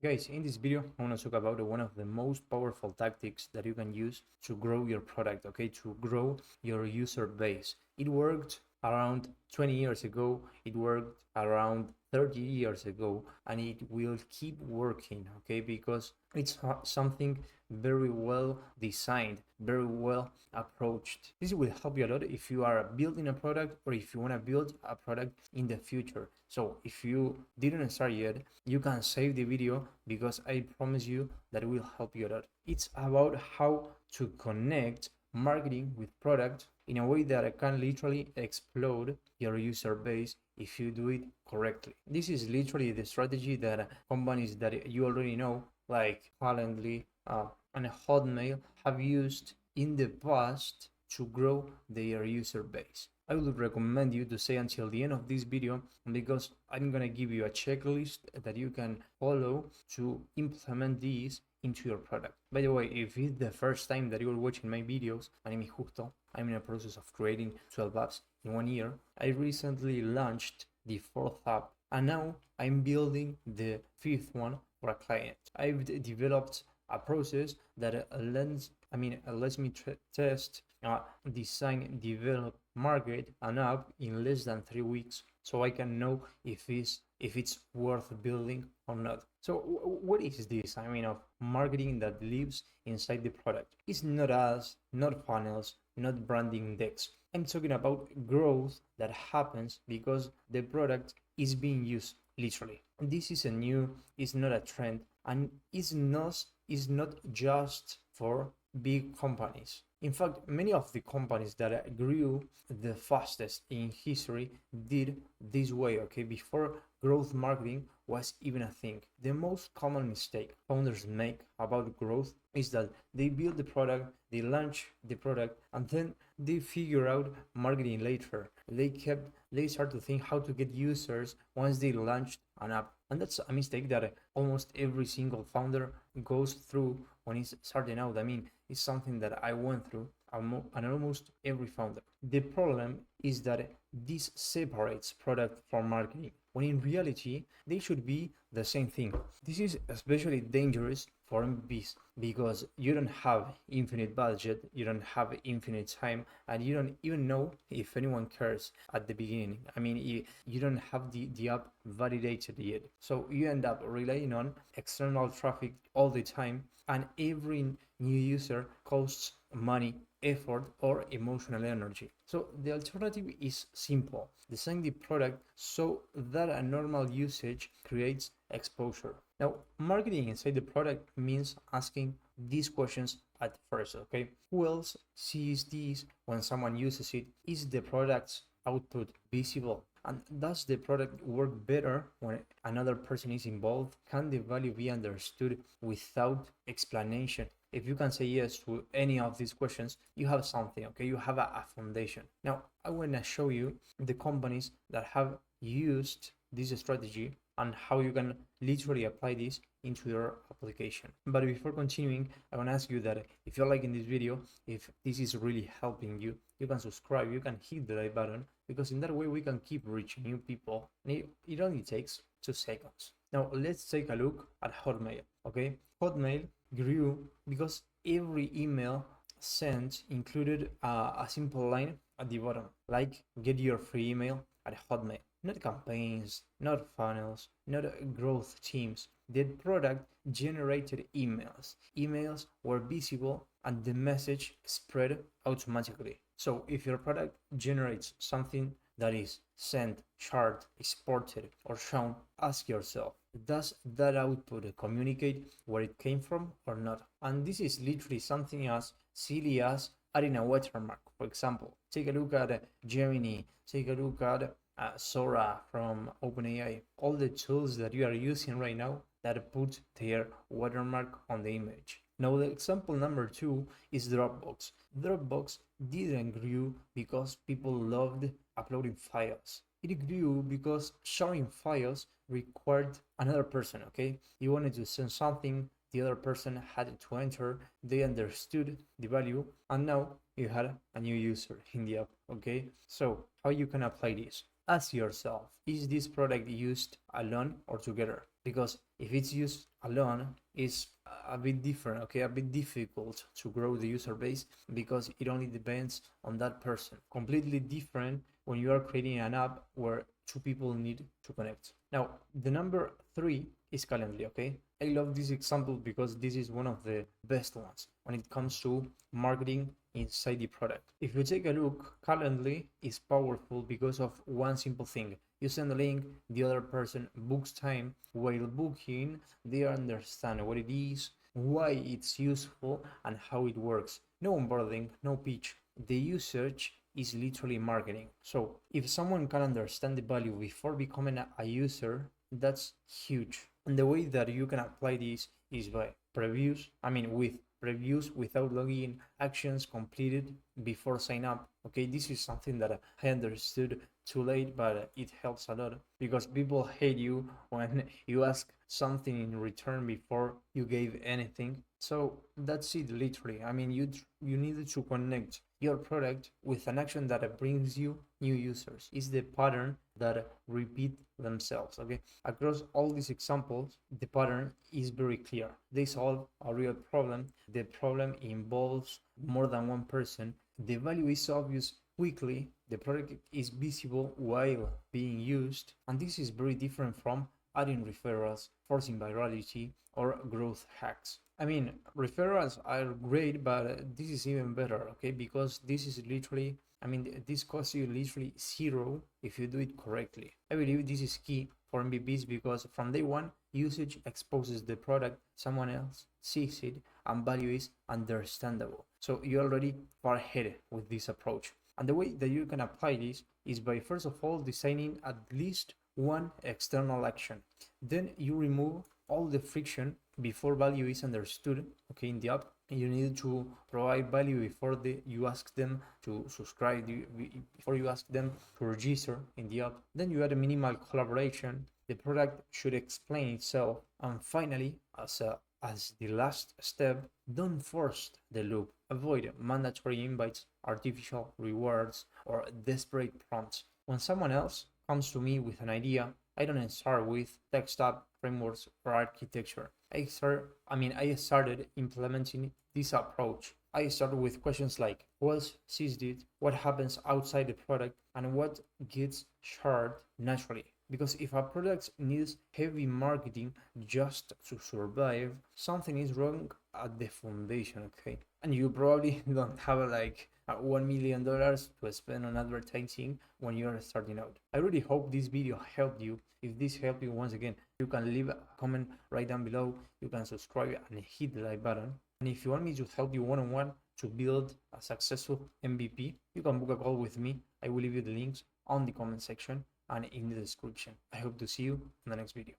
Guys, in this video, I want to talk about one of the most powerful tactics that you can use to grow your product, okay, to grow your user base. It worked around 20 years ago, it worked around 30 years ago, and it will keep working, okay, because it's something very well designed, very well approached. This will help you a lot if you are building a product or if you want to build a product in the future. So if you didn't start yet, you can save the video because I promise you that it will help you a lot. It's about how to connect marketing with product in a way that can literally explode your user base if you do it correctly. This is literally the strategy that companies that you already know, like Calendly and Hotmail, have used in the past to grow their user base. I would recommend you to stay until the end of this video because I'm gonna give you a checklist that you can follow to implement these into your product. By the way, if it's the first time that you're watching my videos, my name is Justo. I'm in a process of creating 12 apps in 1 year. I recently launched the 4th app and now I'm building the 5th one for a client. I've developed a process that lets me test, design, develop, market an app in less than 3 weeks, so I can know if it's worth building or not. So what is this? Of marketing that lives inside the product. It's not ads, not funnels, not branding decks. I'm talking about growth that happens because the product is being used literally. This is it's not a trend, and it's not just for big companies. In fact, many of the companies that grew the fastest in history did this way, okay, before growth marketing was even a thing. The most common mistake founders make about growth is that they build the product, they launch the product, and then they figure out marketing later. They start to think how to get users once they launched an app. And that's a mistake that almost every single founder goes through when he's starting out. It's something that I went through and almost every founder. The problem is that this separates product from marketing, when in reality they should be the same thing. This is especially dangerous for MVPs because you don't have infinite budget, you don't have infinite time, and you don't even know if anyone cares at the beginning. You don't have the app validated yet. So you end up relying on external traffic all the time, and every new user costs money, effort, or emotional energy. So the alternative is simple. Design the product so that a normal usage creates exposure. Now, marketing inside the product means asking these questions at first, okay? Who else sees this when someone uses it? Is the product's output visible? And does the product work better when another person is involved? Can the value be understood without explanation? If you can say yes to any of these questions, you have something, okay? You have a foundation. Now, I want to show you the companies that have used this strategy and how you can literally apply this into your application. But before continuing, I want to ask you that if you're liking this video, if this is really helping you, you can subscribe, you can hit the like button, because in that way we can keep reaching new people. And it only takes 2 seconds. Now let's take a look at Hotmail, okay? Hotmail grew because every email sent included a simple line at the bottom, like get your free email at Hotmail. Not campaigns, not funnels, not growth teams. The product generated emails. Emails were visible and the message spread automatically. So if your product generates something that is sent, shared, exported, or shown, ask yourself, does that output communicate where it came from or not? And this is literally something as silly as adding a watermark. For example, take a look at Gemini, take a look at Sora from OpenAI, all the tools that you are using right now that put their watermark on the image. Now the example number 2 is Dropbox. Dropbox didn't grow because people loved uploading files. It grew because sharing files required another person, okay? You wanted to send something, the other person had to enter, they understood the value, and now you had a new user in the app, okay? So how you can apply this? Ask yourself, is this product used alone or together? because if it's used alone, it's a bit different, okay, a bit difficult to grow the user base because it only depends on that person. Completely different when you are creating an app where two people need to connect. Now, the number 3 is Calendly, okay? I love this example because this is one of the best ones when it comes to marketing inside the product. If you take a look, Calendly is powerful because of one simple thing. You send a link, the other person books time. While booking, they understand what it is, why it's useful, and how it works. No onboarding, no pitch. The usage is literally marketing. So if someone can understand the value before becoming a user, that's huge. And the way that you can apply this is by previews, with previews without login, actions completed before sign up. Okay, this is something that I understood too late, but it helps a lot because people hate you when you ask something in return before you gave anything. So that's it, literally. You needed to connect your product with an action that brings you new users. It's the pattern that repeat themselves. Okay, across all these examples, the pattern is very clear. They solve a real problem. The problem involves more than one person. The value is obvious quickly. The product is visible while being used, and this is very different from adding referrals, forcing virality, or growth hacks. Referrals are great, but this is even better, okay? Because this is literally, this costs you literally zero if you do it correctly. I believe this is key for MVPs because from day one, usage exposes the product, someone else sees it, and value is understandable. So you're already far ahead with this approach. And the way that you can apply this is by first of all designing at least one external action. Then you remove all the friction before value is understood, okay, in the app. You need to provide value before you ask them to subscribe, before you ask them to register in the app. Then you add a minimal collaboration. The product should explain itself. And finally, as the last step, don't force the loop. Avoid mandatory invites, artificial rewards, or desperate prompts. When someone else comes to me with an idea, I don't start with text app frameworks or architecture. I started implementing this approach. I started with questions like, who else sees it? What happens outside the product? And what gets shared naturally? Because if a product needs heavy marketing just to survive, something is wrong at the foundation, okay? And you probably don't have like $1 million to spend on advertising when you are starting out. I really hope this video helped you. If this helped you, once again, you can leave a comment right down below. You can subscribe and hit the like button. And if you want me to help you one-on-one to build a successful MVP, you can book a call with me. I will leave you the links on the comment section and in the description. I hope to see you in the next video.